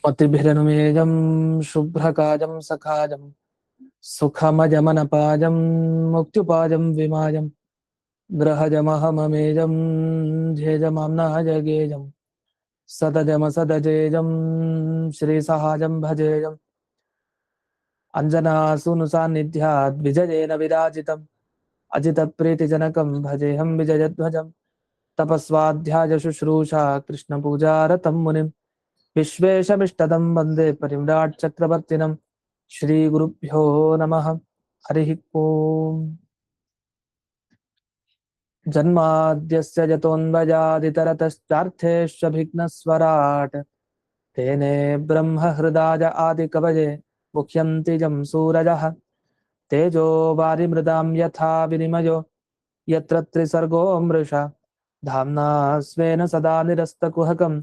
मतिभिरनुमेजं शुभ्रकाजं सखाजं सुखमजमनपाजं मुक्त्युपाजं विमाजं ग्रहजमहममेजं झेजमाम्नाजगेजं सतजमसदजेजं श्रीसहाजं भजेजम् अञ्जनासूनुसान्निध्याद् विजयेन विराजितम् अजितप्रीतिजनकं भजेऽहं विजयध्वजम् तपस्वाध्याय शुश्रूषा कृष्णपूजारतं मुनिम् विश्वेशमिष्टदं वन्दे परिव्राट् चक्रवर्तिनं श्रीगुरुभ्यो नमः हरिः ओम् जन्माद्यस्य जतोऽन्वयादितरतश्चार्थेष्वभिघ्नस्वराट् तेने ब्रह्महृदाय आदिकवये मुह्यन्ति जं सूरजः तेजो वारिमृदां यथा विनिमयो यत्र त्रिसर्गो मृषा धाम्ना स्वेन सदा निरस्तकुहकं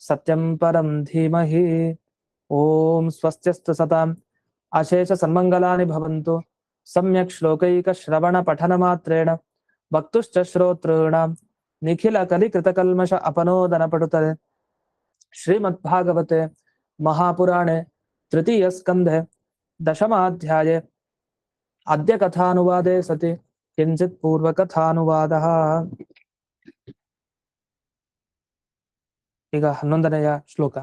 सत्यं परं धीमहि ॐ स्वस्त्यस्तु सताम् अशेष सन्मङ्गलानि भवन्तु सम्यक् श्लोकैकश्रवणपठनमात्रेण वक्तुश्च श्रोतॄणां निखिलकलिकृतकल्मष अपनोदनपटुतले श्रीमद्भागवते महापुराणे तृतीयस्कन्धे दशमाध्याये अद्य कथानुवादे सति किञ्चित् पूर्वकथानुवादः ಈಗ 11ನೇಯ ಶ್ಲೋಕ.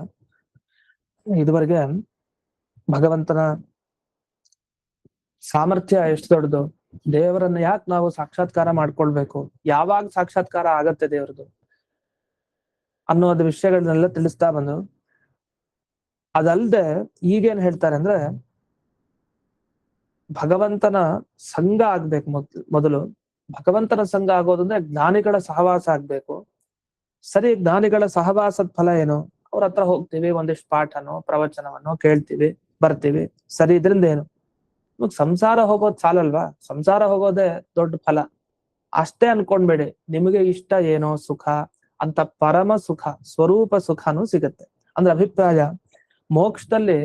ಇದುವರೆಗೆ ಭಗವಂತನ ಸಾಮರ್ಥ್ಯ ಎಷ್ಟು ದೊಡ್ಡದು, ದೇವರನ್ನ ಯಾಕೆ ನಾವು ಸಾಕ್ಷಾತ್ಕಾರ ಮಾಡ್ಕೊಳ್ಬೇಕು, ಯಾವಾಗ ಸಾಕ್ಷಾತ್ಕಾರ ಆಗತ್ತೆ ದೇವರದು ಅನ್ನೋದು ವಿಷಯಗಳನ್ನೆಲ್ಲ ತಿಳಿಸ್ತಾ ಬಂದು, ಅದಲ್ಲದೆ ಈಗೇನ್ ಹೇಳ್ತಾರೆ ಅಂದ್ರೆ ಭಗವಂತನ ಸಂಘ ಆಗ್ಬೇಕು. ಮೊದಲು ಭಗವಂತನ ಸಂಘ ಆಗೋದಂದ್ರೆ ಜ್ಞಾನಿಗಳ ಸಹವಾಸ ಆಗ್ಬೇಕು. ಸರಿ, ಜ್ಞಾನಿಗಳ ಸಹವಾಸದ ಫಲ ಏನು? ಅವ್ರ ಹತ್ರ ಹೋಗ್ತೀವಿ, ಒಂದಿಷ್ಟು ಪಾಠನೋ ಪ್ರವಚನವನ್ನೋ ಕೇಳ್ತೀವಿ, ಬರ್ತೀವಿ, ಸರಿ. ಇದರಿಂದ ಏನು? ಸಂಸಾರ ಹೋಗೋದ್ ಸಾಲಲ್ವಾ? ಸಂಸಾರ ಹೋಗೋದೇ ದೊಡ್ಡ ಫಲ ಅಷ್ಟೇ ಅನ್ಕೊಂಡ್ಬೇಡಿ. ನಿಮಗೆ ಇಷ್ಟ ಏನೋ ಸುಖ ಅಂತ ಪರಮ ಸುಖ, ಸ್ವರೂಪ ಸುಖನೂ ಸಿಗತ್ತೆ. ಅಂದ್ರೆ ಅಭಿಪ್ರಾಯ, ಮೋಕ್ಷದಲ್ಲಿ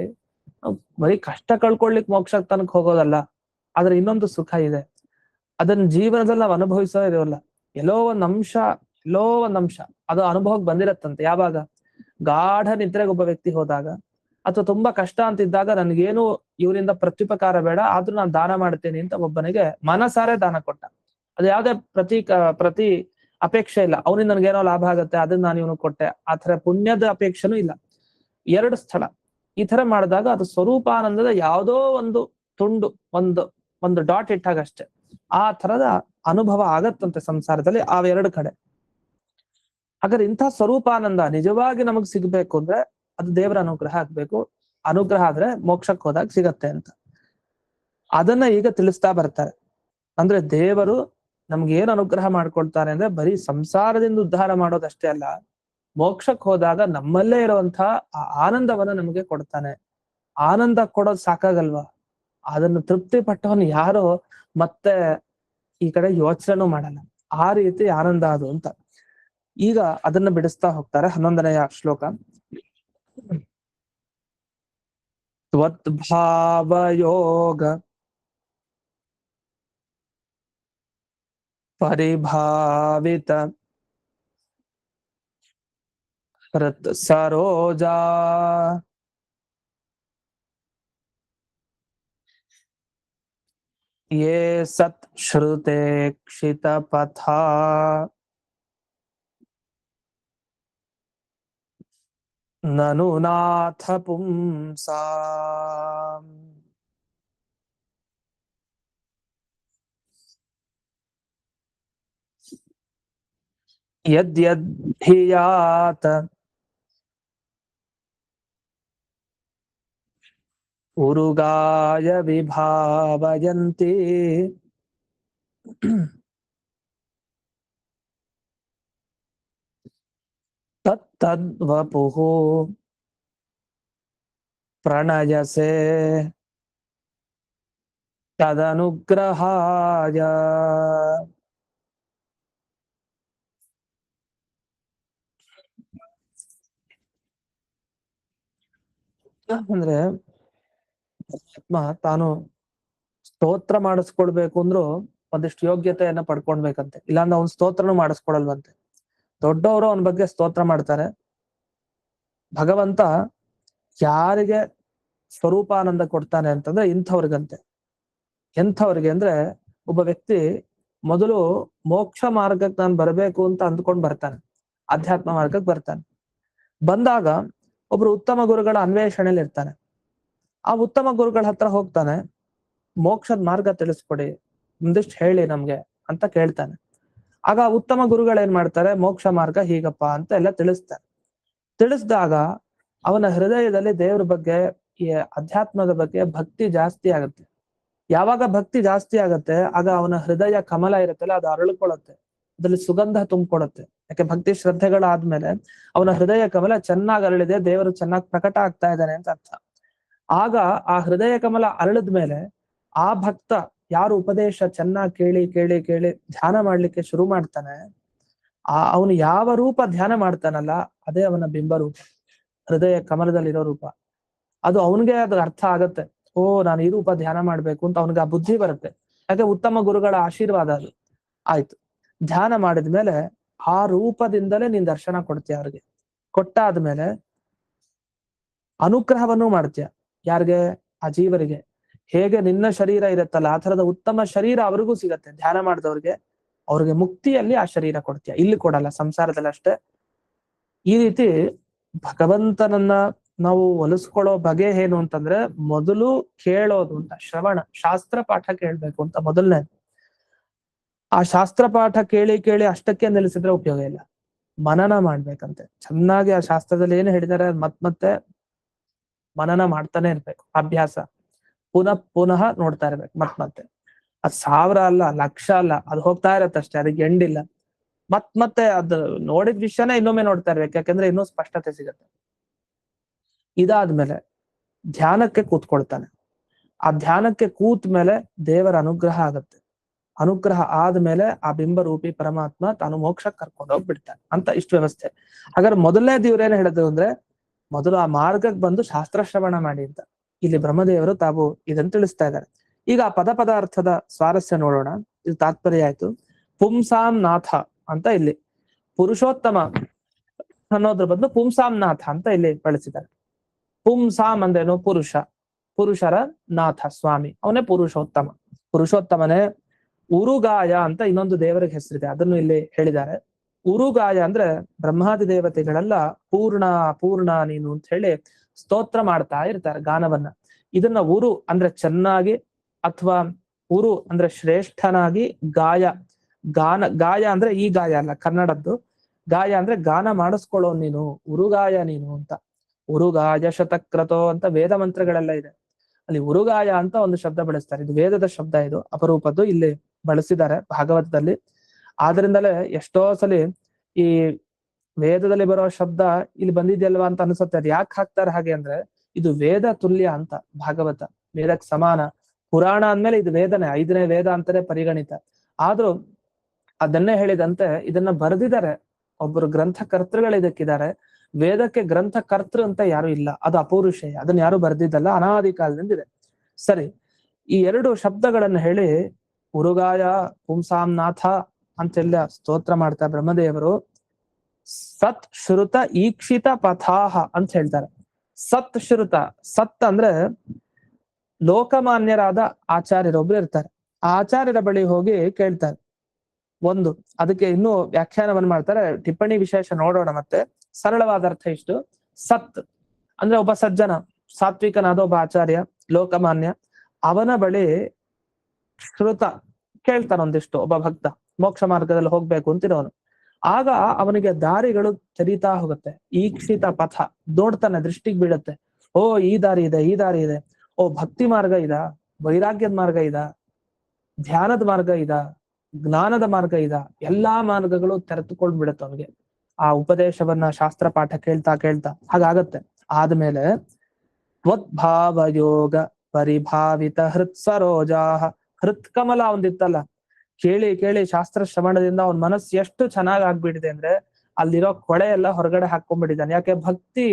ಬರೀ ಕಷ್ಟ ಕಳ್ಕೊಳ್ಲಿಕ್ಕೆ ಮೋಕ್ಷ ತನಕ ಹೋಗೋದಲ್ಲ, ಆದ್ರೆ ಇನ್ನೊಂದು ಸುಖ ಇದೆ. ಅದನ್ನ ಜೀವನದಲ್ಲಿ ನಾವು ಅನುಭವಿಸೋ ಇದೇವಲ್ಲ, ಎಲ್ಲೋ ಒಂದ್ ಅಂಶ ಅದು ಅನುಭವಕ್ಕೆ ಬಂದಿರತ್ತಂತೆ. ಯಾವಾಗ? ಗಾಢ ನಿದ್ರೆಗೆ ಒಬ್ಬ ವ್ಯಕ್ತಿ ಹೋದಾಗ, ಅಥವಾ ತುಂಬಾ ಕಷ್ಟ ಅಂತಿದ್ದಾಗ, ನನ್ಗೇನು ಇವರಿಂದ ಪ್ರತ್ಯುಪಕಾರ ಬೇಡ, ಆದ್ರೂ ನಾನು ದಾನ ಮಾಡ್ತೇನೆ ಅಂತ ಒಬ್ಬನಿಗೆ ಮನಸಾರೆ ದಾನ ಕೊಟ್ಟ. ಅದು ಯಾವ್ದೇ ಪ್ರತಿ ಅಪೇಕ್ಷೆ ಇಲ್ಲ, ಅವನಿಂದ ನನ್ಗೇನೋ ಲಾಭ ಆಗತ್ತೆ ಅದನ್ನ ನಾನು ಇವನು ಕೊಟ್ಟೆ, ಆ ತರ ಪುಣ್ಯದ ಅಪೇಕ್ಷೆನೂ ಇಲ್ಲ. 2 ಸ್ಥಳ ಈ ತರ ಮಾಡಿದಾಗ ಅದು ಸ್ವರೂಪಾನಂದದ ಯಾವುದೋ ಒಂದು ತುಂಡು, ಒಂದು ಡಾಟ್ ಇಟ್ಟಾಗಷ್ಟೇ ಆ ತರದ ಅನುಭವ ಆಗತ್ತಂತೆ ಸಂಸಾರದಲ್ಲಿ, ಆ 2 ಕಡೆ. ಹಾಗಾದ್ರೆ ಇಂಥ ಸ್ವರೂಪಾನಂದ ನಿಜವಾಗಿ ನಮಗ್ ಸಿಗ್ಬೇಕು ಅಂದ್ರೆ ಅದು ದೇವರ ಅನುಗ್ರಹ ಆಗ್ಬೇಕು. ಅನುಗ್ರಹ ಆದ್ರೆ ಮೋಕ್ಷಕ್ಕೆ ಹೋದಾಗ ಸಿಗತ್ತೆ ಅಂತ ಅದನ್ನ ಈಗ ತಿಳಿಸ್ತಾ ಬರ್ತಾರೆ. ಅಂದ್ರೆ ದೇವರು ನಮ್ಗೆ ಏನ್ ಅನುಗ್ರಹ ಮಾಡ್ಕೊಳ್ತಾರೆ ಅಂದ್ರೆ ಬರೀ ಸಂಸಾರದಿಂದ ಉದ್ಧಾರ ಮಾಡೋದಷ್ಟೇ ಅಲ್ಲ, ಮೋಕ್ಷಕ್ಕೆ ಹೋದಾಗ ನಮ್ಮಲ್ಲೇ ಇರುವಂತಹ ಆ ಆನಂದವನ್ನ ನಮಗೆ ಕೊಡ್ತಾನೆ. ಆನಂದ ಕೊಡೋದು ಸಾಕಾಗಲ್ವಾ? ಅದನ್ನು ತೃಪ್ತಿ ಪಟ್ಟವನು ಯಾರೋ ಮತ್ತೆ ಈ ಕಡೆ ಯೋಚನೆನೂ ಮಾಡಲ್ಲ, ಆ ರೀತಿ ಆನಂದ ಅದು ಅಂತ. ಈಗ ಅದನ್ನ ಬಿಡಿಸ್ತಾ ಹೋಗ್ತಾರೆ. 11ನೇಯ ಶ್ಲೋಕ. ತ್ವದ್ಭಾವಯೋಗ ಪರಿಭಾವಿತ ಹೃತ್ ಸರೋಜಾ ಯೇ ಸತ್ ಶ್ರುತೆ ಕ್ಷಿತ ಪಥಾ ನನು ನಾಥ ಪುಂಸಾಂ. ಯದ್ಯದ್ಧಿಯಾತ ಉರುಗಾಯ ವಿಭಾವಯಂತಿ ತತ್ತದ್ವಪುಃ ಪ್ರಣಯಸೆ ತದನುಗ್ರಹಾಯ. ಅಂದ್ರೆ ಆತ್ಮ ತಾನು ಸ್ತೋತ್ರ ಮಾಡಿಸ್ಕೊಳ್ಬೇಕು ಅಂದ್ರು ಒಂದಿಷ್ಟು ಯೋಗ್ಯತೆಯನ್ನ ಪಡ್ಕೊಳ್ಬೇಕಂತೆ, ಇಲ್ಲಾಂದ್ರೆ ಅವ್ನ್ ಸ್ತೋತ್ರನು ಮಾಡಿಸ್ಕೊಡಲ್ವಂತೆ. ದೊಡ್ಡವರು ಅವನ ಬಗ್ಗೆ ಸ್ತೋತ್ರ ಮಾಡ್ತಾರೆ. ಭಗವಂತ ಯಾರಿಗೆ ಸ್ವರೂಪಾನಂದ ಕೊಡ್ತಾನೆ ಅಂತಂದ್ರೆ ಇಂಥವ್ರಿಗಂತೆ. ಎಂಥವ್ರಿಗೆ ಅಂದ್ರೆ, ಒಬ್ಬ ವ್ಯಕ್ತಿ ಮೊದಲು ಮೋಕ್ಷ ಮಾರ್ಗಕ್ಕೆ ನಾನು ಬರಬೇಕು ಅಂತ ಅಂದ್ಕೊಂಡ್ ಬರ್ತಾನೆ, ಅಧ್ಯಾತ್ಮ ಮಾರ್ಗಕ್ಕೆ ಬರ್ತಾನೆ. ಬಂದಾಗ ಒಬ್ರು ಉತ್ತಮ ಗುರುಗಳ ಅನ್ವೇಷಣೆಯಲ್ಲಿ ಇರ್ತಾನೆ. ಆ ಉತ್ತಮ ಗುರುಗಳ ಹತ್ರ ಹೋಗ್ತಾನೆ, ಮೋಕ್ಷದ ಮಾರ್ಗ ತಿಳಿಸ್ಕೊಡಿ, ಒಂದಿಷ್ಟು ಹೇಳಿ ನಮ್ಗೆ ಅಂತ ಕೇಳ್ತಾನೆ. ಆಗ ಉತ್ತಮ ಗುರುಗಳು ಏನ್ ಮಾಡ್ತಾರೆ, ಮೋಕ್ಷ ಮಾರ್ಗ ಹೀಗಪ್ಪ ಅಂತ ಎಲ್ಲ ತಿಳಿಸ್ತಾರೆ. ತಿಳಿಸಿದಾಗ ಅವನ ಹೃದಯದಲ್ಲಿ ದೇವರ ಬಗ್ಗೆ, ಈ ಅಧ್ಯಾತ್ಮದ ಬಗ್ಗೆ ಭಕ್ತಿ ಜಾಸ್ತಿ ಆಗುತ್ತೆ. ಯಾವಾಗ ಭಕ್ತಿ ಜಾಸ್ತಿ ಆಗತ್ತೆ, ಆಗ ಅವನ ಹೃದಯ ಕಮಲ ಇರುತ್ತಲ್ಲ, ಅದು ಅರಳ್ಕೊಳ್ಳುತ್ತೆ, ಅದ್ರಲ್ಲಿ ಸುಗಂಧ ತುಂಬಿಕೊಡುತ್ತೆ. ಯಾಕೆ ಭಕ್ತಿ ಶ್ರದ್ಧೆಗಳಾದ್ಮೇಲೆ ಅವನ ಹೃದಯ ಕಮಲ ಚೆನ್ನಾಗಿ ಅರಳಿದೆ, ದೇವರು ಚೆನ್ನಾಗಿ ಪ್ರಕಟ ಆಗ್ತಾ ಇದ್ದಾನೆ ಅಂತ ಅರ್ಥ. ಆಗ ಆ ಹೃದಯ ಕಮಲ ಅರಳಿದ್ಮೇಲೆ ಆ ಭಕ್ತ ಯಾರು ಉಪದೇಶ ಚೆನ್ನಾಗಿ ಕೇಳಿ ಕೇಳಿ ಕೇಳಿ ಧ್ಯಾನ ಮಾಡ್ಲಿಕ್ಕೆ ಶುರು ಮಾಡ್ತಾನೆ, ಅವನು ಯಾವ ರೂಪ ಧ್ಯಾನ ಮಾಡ್ತಾನಲ್ಲ, ಅದೇ ಅವನ ಬಿಂಬ ರೂಪ, ಹೃದಯ ಕಮಲದಲ್ಲಿರೋ ರೂಪ. ಅದು ಅವನಿಗೆ ಅದು ಅರ್ಥ ಆಗತ್ತೆ, ಓ ನಾನು ಈ ರೂಪ ಧ್ಯಾನ ಮಾಡ್ಬೇಕು ಅಂತ ಅವನಿಗೆ ಆ ಬುದ್ಧಿ ಬರುತ್ತೆ. ಯಾಕೆ ಉತ್ತಮ ಗುರುಗಳ ಆಶೀರ್ವಾದ ಅದು. ಆಯ್ತು, ಧ್ಯಾನ ಮಾಡಿದ್ಮೇಲೆ ಆ ರೂಪದಿಂದಲೇ ನೀನ್ ದರ್ಶನ ಕೊಡ್ತೀಯ ಅವ್ರಿಗೆ. ಕೊಟ್ಟಾದ್ಮೇಲೆ ಅನುಗ್ರಹವನ್ನು ಮಾಡ್ತೀಯ. ಯಾರಿಗೆ? ಆ ಜೀವರಿಗೆ. ಹೇಗೆ ನಿನ್ನ ಶರೀರ ಇರುತ್ತಲ್ಲ, ಆ ತರದ ಉತ್ತಮ ಶರೀರ ಅವ್ರಿಗೂ ಸಿಗತ್ತೆ ಧ್ಯಾನ ಮಾಡಿದವ್ರಿಗೆ. ಅವ್ರಿಗೆ ಮುಕ್ತಿಯಲ್ಲಿ ಆ ಶರೀರ ಕೊಡ್ತೀಯ, ಇಲ್ಲಿ ಕೊಡಲ್ಲ, ಸಂಸಾರದಲ್ಲಿ ಅಷ್ಟೇ. ಈ ರೀತಿ ಭಗವಂತನನ್ನ ನಾವು ಒಲಿಸ್ಕೊಳ್ಳೋ ಬಗೆ ಏನು ಅಂತಂದ್ರೆ, ಮೊದಲು ಕೇಳೋದು ಅಂತ, ಶ್ರವಣ, ಶಾಸ್ತ್ರ ಪಾಠ ಕೇಳ್ಬೇಕು ಅಂತ ಮೊದಲನೇ. ಆ ಶಾಸ್ತ್ರ ಪಾಠ ಕೇಳಿ ಕೇಳಿ ಅಷ್ಟಕ್ಕೆ ನಿಲ್ಲಿಸಿದ್ರೆ ಉಪಯೋಗ ಇಲ್ಲ, ಮನನ ಮಾಡ್ಬೇಕಂತೆ ಚೆನ್ನಾಗಿ. ಆ ಶಾಸ್ತ್ರದಲ್ಲಿ ಏನು ಹೇಳಿದ್ದಾರೆ ಮತ್ತೆ ಮನನ ಮಾಡ್ತಾನೆ ಇರ್ಬೇಕು, ಅಭ್ಯಾಸ ಪುನಃ ಪುನಃ ನೋಡ್ತಾ ಇರ್ಬೇಕು ಮತ್ತೆ. ಅದ್ 1000 ಅಲ್ಲ, 1,00,000 ಅಲ್ಲ, ಅದು ಹೋಗ್ತಾ ಇರತ್ತೆ ಅಷ್ಟೇ, ಅದಕ್ಕೆ ಎಂಡಿಲ್ಲ. ಮತ್ತೆ ಅದು ನೋಡಿದ ವಿಷಯನೇ ಇನ್ನೊಮ್ಮೆ ನೋಡ್ತಾ ಇರ್ಬೇಕು, ಯಾಕಂದ್ರೆ ಇನ್ನೂ ಸ್ಪಷ್ಟತೆ ಸಿಗತ್ತೆ. ಇದಾದ್ಮೇಲೆ ಧ್ಯಾನಕ್ಕೆ ಕೂತ್ಕೊಳ್ತಾನೆ. ಆ ಧ್ಯಾನಕ್ಕೆ ಕೂತ್ ಮೇಲೆ ದೇವರ ಅನುಗ್ರಹ ಆಗತ್ತೆ. ಅನುಗ್ರಹ ಆದ್ಮೇಲೆ ಆ ಬಿಂಬರೂಪಿ ಪರಮಾತ್ಮ ತಾನು ಮೋಕ್ಷಕ್ಕೆ ಕರ್ಕೊಂಡು ಹೋಗ್ಬಿಡ್ತಾನೆ ಅಂತ ಇಷ್ಟು ವ್ಯವಸ್ಥೆ. ಹಾಗಾದ್ರೆ ಮೊದಲನೇ ದೇವ್ರೇನ್ ಹೇಳಿದ್ರು ಅಂದ್ರೆ, ಮೊದಲು ಆ ಮಾರ್ಗಕ್ಕೆ ಬಂದು ಶಾಸ್ತ್ರ ಶ್ರವಣ ಮಾಡಿ ಅಂತ ಇಲ್ಲಿ ಬ್ರಹ್ಮದೇವರು ತಾವು ಇದನ್ನು ತಿಳಿಸ್ತಾ ಇದ್ದಾರೆ. ಈಗ ಆ ಪದಾರ್ಥದ ಸ್ವಾರಸ್ಯ ನೋಡೋಣ. ಇದು ತಾತ್ಪರ್ಯ ಆಯ್ತು. ಪುಂಸಾಂ ನಾಥ ಅಂತ ಇಲ್ಲಿ ಪುರುಷೋತ್ತಮ ಅನ್ನೋದ್ರ ಬದಲು ಪುಂಸಾಂ ನಾಥ ಅಂತ ಇಲ್ಲಿ ಬಳಸಿದ್ದಾರೆ. ಪುಂಸಾಂ ಅಂದ್ರೇನು? ಪುರುಷ, ಪುರುಷರ ನಾಥ ಸ್ವಾಮಿ, ಅವನೇ ಪುರುಷೋತ್ತಮ. ಪುರುಷೋತ್ತಮನೇ. ಉರುಗಾಯ ಅಂತ ಇನ್ನೊಂದು ದೇವರಿಗೆ ಹೆಸರಿದೆ, ಅದನ್ನು ಇಲ್ಲಿ ಹೇಳಿದ್ದಾರೆ. ಉರುಗಾಯ ಅಂದ್ರೆ ಬ್ರಹ್ಮಾದಿ ದೇವತೆಗಳೆಲ್ಲ ಪೂರ್ಣ ಪೂರ್ಣ ನೀನು ಅಂತ ಹೇಳಿ ಸ್ತೋತ್ರ ಮಾಡ್ತಾ ಇರ್ತಾರೆ, ಗಾನವನ್ನ. ಇದನ್ನ ಉರು ಅಂದ್ರೆ ಚೆನ್ನಾಗಿ, ಅಥವಾ ಉರು ಅಂದ್ರೆ ಶ್ರೇಷ್ಠನಾಗಿ, ಗಾಯ ಅಂದ್ರೆ ಈ ಗಾಯ ಅಲ್ಲ, ಕನ್ನಡದ್ದು ಗಾಯ ಅಂದ್ರೆ ಗಾನ ಮಾಡಿಸ್ಕೊಳ್ಳೋ ನೀನು, ಉರುಗಾಯ ನೀನು ಅಂತ. ಉರುಗಾಯ ಶತಕ್ರತೋ ಅಂತ ವೇದ ಮಂತ್ರಗಳೆಲ್ಲ ಇದೆ, ಅಲ್ಲಿ ಉರುಗಾಯ ಅಂತ ಒಂದು ಶಬ್ದ ಬಳಸ್ತಾರೆ. ಇದು ವೇದದ ಶಬ್ದ, ಇದು ಅಪರೂಪದ್ದು, ಇಲ್ಲಿ ಬಳಸಿದ್ದಾರೆ ಭಾಗವತದಲ್ಲಿ. ಆದ್ರಿಂದಲೇ ಎಷ್ಟೋ ಸಲಿ ಈ ವೇದದಲ್ಲಿ ಬರೋ ಶಬ್ದ ಇಲ್ಲಿ ಬಂದಿದೆಯಲ್ವಾ ಅಂತ ಅನ್ಸುತ್ತೆ. ಅದು ಯಾಕೆ ಹಾಕ್ತಾರೆ ಹಾಗೆ ಅಂದ್ರೆ, ಇದು ವೇದ ತುಲ್ಯ ಅಂತ ಭಾಗವತ, ವೇದಕ್ಕೆ ಸಮಾನ. ಪುರಾಣ ಅಂದ್ಮೇಲೆ ಇದು ವೇದನೆ, 5ನೇ ವೇದ ಅಂತಾನೆ ಪರಿಗಣಿತ. ಆದ್ರೂ ಅದನ್ನೇ ಹೇಳಿದಂತೆ ಇದನ್ನ ಬರೆದಿದ್ದಾರೆ ಒಬ್ಬರು ಗ್ರಂಥಕರ್ತೃಗಳು ಇದಕ್ಕಿದ್ದಾರೆ. ವೇದಕ್ಕೆ ಗ್ರಂಥಕರ್ತೃ ಅಂತ ಯಾರು ಇಲ್ಲ, ಅದು ಅಪೌರುಷೇಯ, ಅದನ್ನ ಯಾರು ಬರ್ದಿದ್ದಲ್ಲ, ಅನಾದಿ ಕಾಲದಿಂದ ಇದೆ. ಸರಿ, ಈ 2 ಶಬ್ದಗಳನ್ನು ಹೇಳಿ ಉರುಗಾಯ ಪುಂಸಾಂನಾಥ ಅಂತೆಲ್ಲ ಸ್ತೋತ್ರ ಮಾಡ್ತಾ ಬ್ರಹ್ಮದೇವರು ಸತ್ ಶ್ರುತ ಈಕ್ಷಿತ ಪಥಾಹ ಅಂತ ಹೇಳ್ತಾರೆ. ಸತ್ ಶ್ರುತ, ಸತ್ ಅಂದ್ರೆ ಲೋಕಮಾನ್ಯರಾದ ಆಚಾರ್ಯರೊಬ್ರು ಇರ್ತಾರೆ, ಆ ಆಚಾರ್ಯರ ಬಳಿ ಹೋಗಿ ಕೇಳ್ತಾರೆ. ಒಂದು ಅದಕ್ಕೆ ಇನ್ನೂ ವ್ಯಾಖ್ಯಾನವನ್ನು ಮಾಡ್ತಾರೆ, ಟಿಪ್ಪಣಿ ವಿಶೇಷ ನೋಡೋಣ. ಮತ್ತೆ ಸರಳವಾದ ಅರ್ಥ ಇಷ್ಟು. ಸತ್ ಅಂದ್ರೆ ಒಬ್ಬ ಸಜ್ಜನ, ಸಾತ್ವಿಕನಾದ ಒಬ್ಬ ಆಚಾರ್ಯ, ಲೋಕಮಾನ್ಯ, ಅವನ ಬಳಿ ಶ್ರುತ ಕೇಳ್ತಾನ ಒಂದಿಷ್ಟು, ಒಬ್ಬ ಭಕ್ತ ಮೋಕ್ಷ ಮಾರ್ಗದಲ್ಲಿ ಹೋಗ್ಬೇಕು ಅಂತಿರೋನು. ಆಗ ಅವನಿಗೆ ದಾರಿಗಳು ಚರೀತಾ ಹೋಗುತ್ತೆ. ಈಕ್ಷಿತ ಪಥ, ನೋಡ್ತಾನೆ, ದೃಷ್ಟಿಗೆ ಬೀಳುತ್ತೆ. ಓ ಈ ದಾರಿ ಇದೆ, ಈ ದಾರಿ ಇದೆ, ಓ ಭಕ್ತಿ ಮಾರ್ಗ ಇದ, ವೈರಾಗ್ಯದ ಮಾರ್ಗ ಇದ, ಧ್ಯಾನದ ಮಾರ್ಗ ಇದ, ಜ್ಞಾನದ ಮಾರ್ಗ ಇದ, ಎಲ್ಲಾ ಮಾರ್ಗಗಳು ತೆರೆದುಕೊಂಡ್ಬಿಡುತ್ತೆ ಅವನಿಗೆ ಆ ಉಪದೇಶವನ್ನ, ಶಾಸ್ತ್ರ ಪಾಠ ಕೇಳ್ತಾ ಕೇಳ್ತಾ. ಹಾಗಾಗತ್ತೆ. ಆದ್ಮೇಲೆ ತ್ವದ್ಭಾವ ಯೋಗ ಪರಿಭಾವಿತ ಹೃತ್ ಸರೋಜಾಹ, ಹೃತ್ಕಮಲ ಒಂದಿತ್ತಲ್ಲ, ಕೇಳಿ ಕೇಳಿ ಶಾಸ್ತ್ರ ಶ್ರವಣದಿಂದ ಅವನ ಮನಸ್ಸು ಎಷ್ಟು ಚೆನ್ನಾಗ್ ಆಗ್ಬಿಟ್ಟಿದೆ ಅಂದ್ರೆ, ಅಲ್ಲಿರೋ ಕೊಳೆ ಎಲ್ಲ ಹೊರಗಡೆ ಹಾಕೊಂಡ್ಬಿಟ್ಟಿದ್ದಾನೆ. ಯಾಕೆ? ಭಕ್ತಿ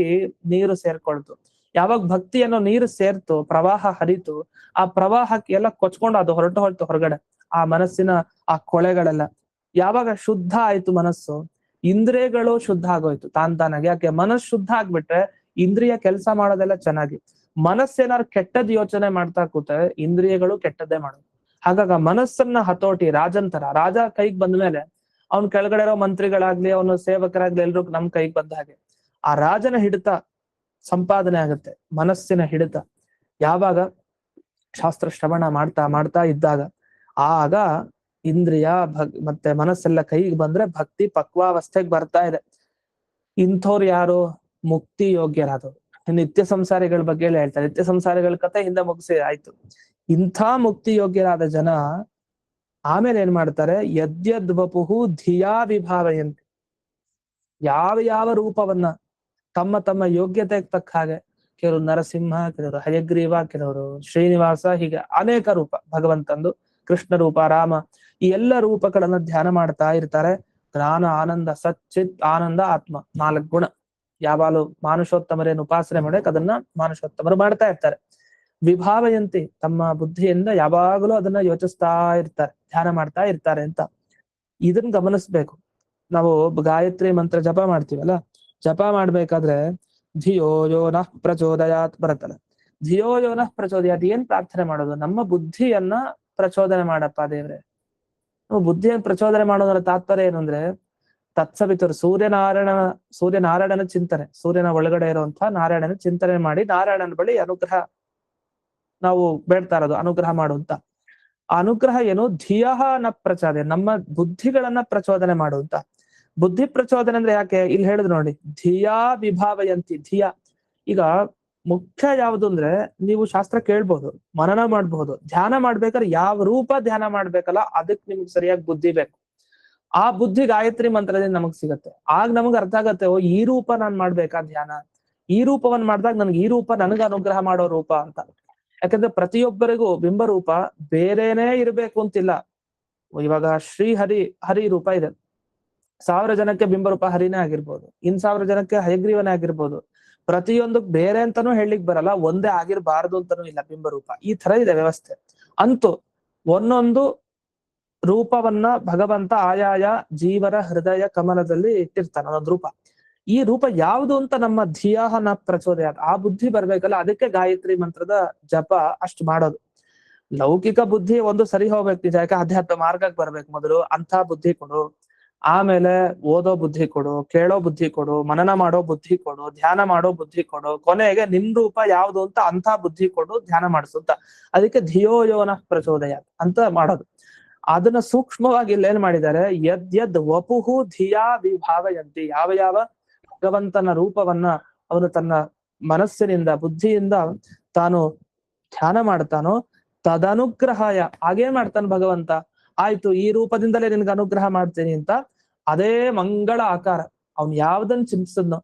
ನೀರು ಸೇರ್ಕೊಳ್ತು. ಯಾವಾಗ ಭಕ್ತಿ ಅನ್ನೋ ನೀರು ಸೇರ್ತು, ಪ್ರವಾಹ ಹರಿತು, ಆ ಪ್ರವಾಹಕ್ಕೆ ಎಲ್ಲ ಕೊಚ್ಕೊಂಡು ಅದು ಹೊರಟು ಹೊರಗಡೆ ಆ ಮನಸ್ಸಿನ ಆ ಕೊಳೆಗಳೆಲ್ಲ. ಯಾವಾಗ ಶುದ್ಧ ಆಯ್ತು ಮನಸ್ಸು, ಇಂದ್ರಿಯಗಳು ಶುದ್ಧ ಆಗೋಯ್ತು ತಾನಾಗೆ. ಯಾಕೆ? ಮನಸ್ಸು ಶುದ್ಧ ಆಗ್ಬಿಟ್ರೆ ಇಂದ್ರಿಯ ಕೆಲಸ ಮಾಡೋದೆಲ್ಲ ಚೆನ್ನಾಗಿ. ಮನಸ್ಸೇನಾದ್ರು ಕೆಟ್ಟದ್ ಯೋಚನೆ ಮಾಡ್ತಾ ಕೂತಾರೆ, ಇಂದ್ರಿಯಗಳು ಕೆಟ್ಟದ್ದೇ ಮಾಡೋದು. ಹಾಗಾಗ ಮನಸ್ಸನ್ನ ಹತೋಟಿ ರಾಜಂತರ, ರಾಜ ಕೈಗೆ ಬಂದ ಮೇಲೆ ಅವ್ನ ಕೆಳಗಡೆ ಇರೋ ಮಂತ್ರಿಗಳಾಗ್ಲಿ ಅವನು ಸೇವಕರಾಗ್ಲಿ ಎಲ್ರು ನಮ್ ಕೈಗೆ ಬಂದ ಹಾಗೆ ಆ ರಾಜನ ಹಿಡಿತ ಸಂಪಾದನೆ ಆಗುತ್ತೆ. ಮನಸ್ಸಿನ ಹಿಡಿತ ಯಾವಾಗ ಶಾಸ್ತ್ರ ಶ್ರವಣ ಮಾಡ್ತಾ ಮಾಡ್ತಾ ಇದ್ದಾಗ, ಆಗ ಇಂದ್ರಿಯ ಮತ್ತೆ ಮನಸ್ಸೆಲ್ಲ ಕೈಗೆ ಬಂದ್ರೆ ಭಕ್ತಿ ಪಕ್ವಾವಸ್ಥೆಗೆ ಬರ್ತಾ ಇದೆ. ಇಂಥವ್ರು ಯಾರು? ಮುಕ್ತಿ ಯೋಗ್ಯರಾದವರು. ನಿತ್ಯ ಸಂಸಾರಿಗಳ ಬಗ್ಗೆ ಹೇಳ್ತಾರೆ. ನಿತ್ಯ ಸಂಸಾರಿಗಳ ಕಥೆ ಹಿಂದೆ ಮುಗಿಸಿ ಆಯ್ತು. ಇಂಥ ಮುಕ್ತಿ ಯೋಗ್ಯರಾದ ಜನ ಆಮೇಲೆ ಏನ್ ಮಾಡ್ತಾರೆ? ಯದ್ಯದ್ ವಪುಹು ಧಿಯಾ ವಿಭಾವಯಂತಿ. ಯಾವ ಯಾವ ರೂಪವನ್ನ ತಮ್ಮ ತಮ್ಮ ಯೋಗ್ಯತೆಗೆ ತಕ್ಕ ಹಾಗೆ, ಕೆಲವರು ನರಸಿಂಹ, ಕೆಲವರು ಹಯಗ್ರೀವ, ಕೆಲವರು ಶ್ರೀನಿವಾಸ, ಹೀಗೆ ಅನೇಕ ರೂಪ ಭಗವಂತಂದು, ಕೃಷ್ಣ ರೂಪ, ರಾಮ, ಈ ಎಲ್ಲ ರೂಪಗಳನ್ನ ಧ್ಯಾನ ಮಾಡ್ತಾ ಇರ್ತಾರೆ. ಜ್ಞಾನ, ಆನಂದ, ಸಚ್ಚಿತ್ ಆನಂದ, ಆತ್ಮ, 4 ಗುಣ. ಯಾವಾಗಲೂ ಮಾನುಷೋತ್ತಮರೇನು ಉಪಾಸನೆ ಮಾಡಕ್ ಅದನ್ನ ಮಾನುಷೋತ್ತಮರು ಮಾಡ್ತಾ ಇರ್ತಾರೆ. ವಿಭಾವಯಂತಿ, ತಮ್ಮ ಬುದ್ಧಿಯಿಂದ ಯಾವಾಗಲೂ ಅದನ್ನ ಯೋಚಿಸ್ತಾ ಇರ್ತಾರೆ, ಧ್ಯಾನ ಮಾಡ್ತಾ ಇರ್ತಾರೆ ಅಂತ. ಇದನ್ನ ಗಮನಿಸ್ಬೇಕು. ನಾವು ಗಾಯತ್ರಿ ಮಂತ್ರ ಜಪ ಮಾಡ್ತೀವಲ್ಲ, ಜಪ ಮಾಡ್ಬೇಕಾದ್ರೆ ಧಿಯೋ ಯೋ ನಃ ಪ್ರಚೋದಯಾತ್ ಬರುತ್ತಲ್ಲ. ಧಿಯೋ ಯೋ ನಃ ಪ್ರಚೋದಯಾತ್ ಏನ್ ಪ್ರಾರ್ಥನೆ ಮಾಡೋದು? ನಮ್ಮ ಬುದ್ಧಿಯನ್ನ ಪ್ರಚೋದನೆ ಮಾಡಪ್ಪ ದೇವ್ರೆ. ನಾವು ಬುದ್ಧಿಯನ್ನು ಪ್ರಚೋದನೆ ಮಾಡೋದರ ತಾತ್ಪರ್ಯ ಏನು ಅಂದ್ರೆ, ತತ್ಸವಿತರು ಸೂರ್ಯನಾರಾಯಣನ ಚಿಂತನೆ, ಸೂರ್ಯನ ಒಳಗಡೆ ಇರುವಂತಹ ನಾರಾಯಣನ ಚಿಂತನೆ ಮಾಡಿ ನಾರಾಯಣನ ಬಳಿ ಅನುಗ್ರಹ ನಾವು ಬೇಡ್ತಾ ಇರೋದು, ಅನುಗ್ರಹ ಮಾಡುವಂತ. ಅನುಗ್ರಹ ಏನು? ಧಿಯಃ ನ ಪ್ರಚೋದನೆ, ನಮ್ಮ ಬುದ್ಧಿಗಳನ್ನ ಪ್ರಚೋದನೆ ಮಾಡುವಂತ. ಬುದ್ಧಿ ಪ್ರಚೋದನೆ ಅಂದ್ರೆ ಯಾಕೆ ಇಲ್ಲಿ ಹೇಳಿದ್ರು ನೋಡಿ, ಧಿಯಾ ವಿಭಾವಯಂತಿ. ಧಿಯ, ಈಗ ಮುಖ್ಯ ಯಾವುದು ಅಂದ್ರೆ, ನೀವು ಶಾಸ್ತ್ರ ಕೇಳ್ಬಹುದು, ಮನನ ಮಾಡ್ಬಹುದು, ಧ್ಯಾನ ಮಾಡ್ಬೇಕಾದ್ರೆ ಯಾವ ರೂಪ ಧ್ಯಾನ ಮಾಡ್ಬೇಕಲ್ಲ ಅದಕ್ಕೆ ನಿಮ್ಗೆ ಸರಿಯಾಗಿ ಬುದ್ಧಿ ಬೇಕು. ಆ ಬುದ್ಧಿ ಗಾಯತ್ರಿ ಮಂತ್ರದಿಂದ ನಮಗ್ ಸಿಗತ್ತೆ. ಆಗ ನಮಗ್ ಅರ್ಥ ಆಗತ್ತೆ, ಓ ಈ ರೂಪ ನಾನ್ ಮಾಡ್ಬೇಕಾ ಧ್ಯಾನ, ಈ ರೂಪವನ್ನ ಮಾಡ್ದಾಗ ನನ್ಗೆ ಈ ರೂಪ ನನಗ ಅನುಗ್ರಹ ಮಾಡೋ ರೂಪ ಅಂತ. ಯಾಕಂದ್ರೆ ಪ್ರತಿಯೊಬ್ಬರಿಗೂ ಬಿಂಬರೂಪ ಬೇರೆನೇ ಇರ್ಬೇಕು ಅಂತಿಲ್ಲ. ಇವಾಗ ಹರಿ ರೂಪ ಇದೆ, 1000 ಜನಕ್ಕೆ ಬಿಂಬರೂಪ ಹರಿನೇ ಆಗಿರ್ಬೋದು, 1000 ಜನಕ್ಕೆ ಹಯಗ್ರೀವನೇ ಆಗಿರ್ಬೋದು. ಪ್ರತಿಯೊಂದಕ್ ಬೇರೆ ಅಂತಾನೂ ಹೇಳಲಿಕ್ ಬರಲ್ಲ, ಒಂದೇ ಆಗಿರ್ಬಾರ್ದು ಅಂತಾನೂ ಇಲ್ಲ ಬಿಂಬರೂಪ. ಈ ತರ ಇದೆ ವ್ಯವಸ್ಥೆ. ಅಂತೂ ಒಂದೊಂದು ರೂಪವನ್ನ ಭಗವಂತ ಆಯಾಯ ಜೀವರ ಹೃದಯ ಕಮಲದಲ್ಲಿ ಇಟ್ಟಿರ್ತಾನೆ ಒಂದೊಂದು ರೂಪ. ಈ ರೂಪ ಯಾವುದು ಅಂತ ನಮ್ಮ ಧಿಯಾಹನ ಪ್ರಚೋದಯ, ಆ ಬುದ್ಧಿ ಬರ್ಬೇಕಲ್ಲ, ಅದಕ್ಕೆ ಗಾಯತ್ರಿ ಮಂತ್ರದ ಜಪ ಅಷ್ಟು ಮಾಡೋದು. ಲೌಕಿಕ ಬುದ್ಧಿ ಒಂದು ಸರಿ ಹೋಗ್ಬೇಕು ನಿಜ, ಯಾಕೆ ಅಧ್ಯಾತ್ಮ ಮಾರ್ಗಕ್ಕೆ ಬರ್ಬೇಕು. ಮೊದಲು ಅಂಥ ಬುದ್ಧಿ ಕೊಡು, ಆಮೇಲೆ ಓದೋ ಬುದ್ಧಿ ಕೊಡು, ಕೇಳೋ ಬುದ್ಧಿ ಕೊಡು, ಮನನ ಮಾಡೋ ಬುದ್ಧಿ ಕೊಡು, ಧ್ಯಾನ ಮಾಡೋ ಬುದ್ಧಿ ಕೊಡು, ಕೊನೆಗೆ ನಿಮ್ ರೂಪ ಯಾವುದು ಅಂತ ಅಂಥ ಬುದ್ಧಿ ಕೊಡು, ಧ್ಯಾನ ಮಾಡಿಸುತ್ತ. ಅದಕ್ಕೆ ಧಿಯೋ ಯೋನ ಪ್ರಚೋದಯ ಅಂತ ಮಾಡೋದು. ಅದನ್ನ ಸೂಕ್ಷ್ಮವಾಗಿ ಇಲ್ಲಿ ಏನ್ ಮಾಡಿದ್ದಾರೆ, ಯದ್ ವಪುಹು ಧಿಯಾ ವಿಭಾವಯಂತಿ. ಯಾವ ಯಾವ ಭಗವಂತನ ರೂಪವನ್ನ ಅವನು ತನ್ನ ಮನಸ್ಸಿನಿಂದ ಬುದ್ಧಿಯಿಂದ ತಾನು ಧ್ಯಾನ ಮಾಡ್ತಾನೋ, ತದನುಗ್ರಹಾಯ, ಹಾಗೇ ಮಾಡ್ತಾನೆ ಭಗವಂತ. ಆಯ್ತು, ಈ ರೂಪದಿಂದಲೇ ನಿನ್ಗೆ ಅನುಗ್ರಹ ಮಾಡ್ತೀನಿ ಅಂತ. ಅದೇ ಮಂಗಳ ಆಕಾರ ಅವ್ನು ಯಾವ್ದನ್ ಚಿಂತಿಸಿದ್ನೋ,